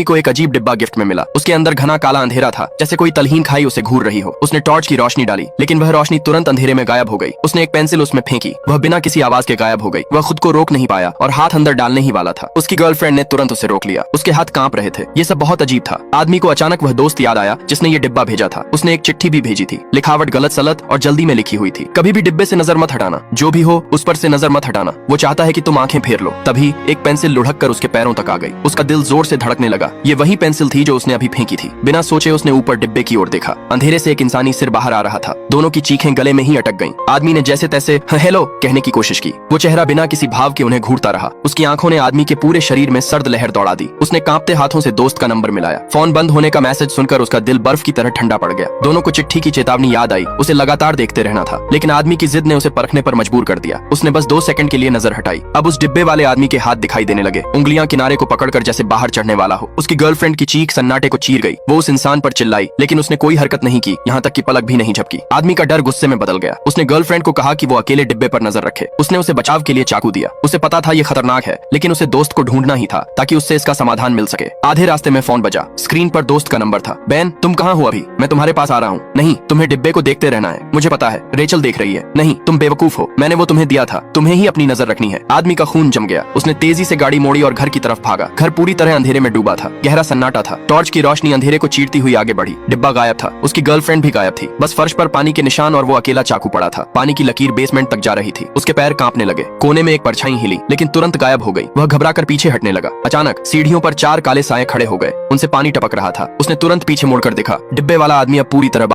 को एक अजीब डिब्बा गिफ्ट में मिला। उसके अंदर घना काला अंधेरा था, जैसे कोई तलहीन खाई उसे घूर रही हो। उसने टॉर्च की रोशनी डाली, लेकिन वह रोशनी तुरंत अंधेरे में गायब हो गई। उसने एक पेंसिल उसमें फेंकी, वह बिना किसी आवाज के गायब हो गई। वह खुद को रोक नहीं पाया और हाथ अंदर डालने ही वाला था। उसकी गर्लफ्रेंड ने तुरंत उसे रोक लिया। उसके हाथ कांप रहे थे। ये सब बहुत अजीब था। आदमी को अचानक वह दोस्त याद आया जिसने ये डिब्बा भेजा था। उसने एक चिट्ठी भी भेजी थी। लिखावट गलत सलत और जल्दी में लिखी हुई थी। कभी भी डिब्बे से नजर मत हटाना, जो भी हो उस पर से नजर मत हटाना। वो चाहता है कि तुम आंखें फेर लो। तभी एक पेंसिल लुढ़क कर उसके पैरों तक आ गई। उसका दिल जोर से धड़कने लगा। ये वही पेंसिल थी जो उसने अभी फेंकी थी। बिना सोचे उसने ऊपर डिब्बे की ओर देखा। अंधेरे से एक इंसानी सिर बाहर आ रहा था। दोनों की चीखें गले में ही अटक गईं। आदमी ने जैसे तैसे हेलो कहने की कोशिश की। वो चेहरा बिना किसी भाव के उन्हें घूरता रहा। उसकी आंखों ने आदमी के पूरे शरीर में सर्द लहर दौड़ा दी। उसने कांपते हाथों से दोस्त का नंबर मिलाया। फोन बंद होने का मैसेज सुनकर उसका दिल बर्फ की तरह ठंडा पड़ गया। दोनों को चिट्ठी की चेतावनी याद आई। उसे लगातार देखते रहना था, लेकिन आदमी की जिद ने उसे परखने पर मजबूर कर दिया। उसने बस 2 सेकंड के लिए नजर हटाई। अब उस डिब्बे वाले आदमी के हाथ दिखाई देने लगे, उंगलियां किनारे को पकड़कर जैसे बाहर चढ़ने वाला हो। उसकी गर्लफ्रेंड की चीख सन्नाटे को चीर गई। वो उस इंसान पर चिल्लाई, लेकिन उसने कोई हरकत नहीं की, यहाँ तक कि पलक भी नहीं झपकी। आदमी का डर गुस्से में बदल गया। उसने गर्लफ्रेंड को कहा कि वो अकेले डिब्बे पर नजर रखे। उसने उसे बचाव के लिए चाकू दिया। उसे पता था ये खतरनाक है, लेकिन उसे दोस्त को ढूंढना ही था ताकि उससे इसका समाधान मिल सके। आधे रास्ते में फोन बजा। स्क्रीन पर दोस्त का नंबर था। बैन, तुम कहाँ हो अभी? मैं तुम्हारे पास आ रहा हूँ। नहीं, तुम्हें डिब्बे को देखते रहना है। मुझे पता है, रेचल देख रही है। नहीं, तुम बेवकूफ हो। मैंने वो तुम्हें दिया था, तुम्हें ही अपनी नजर रखनी है। आदमी का खून जम गया। उसने तेजी से गाड़ी मोड़ी और घर की तरफ भागा। घर पूरी तरह अंधेरे में डूबा था। गहरा सन्नाटा था। टॉर्च की रोशनी अंधेरे को चीरती हुई आगे बढ़ी। डिब्बा गायब था। उसकी गर्लफ्रेंड भी गायब थी। बस फर्श पर पानी के निशान और वो अकेला चाकू पड़ा था। पानी की लकीर बेसमेंट तक जा रही थी। उसके पैर कांपने लगे। कोने में एक परछाई हिली, लेकिन तुरंत गायब हो गई। वह घबराकर पीछे हटने लगा। अचानक सीढ़ियों पर 4 काले साए खड़े हो गए। उनसे पानी टपक रहा था। उसने तुरंत पीछे मुड़कर देखा। डिब्बे वाला आदमी अब पूरी तरह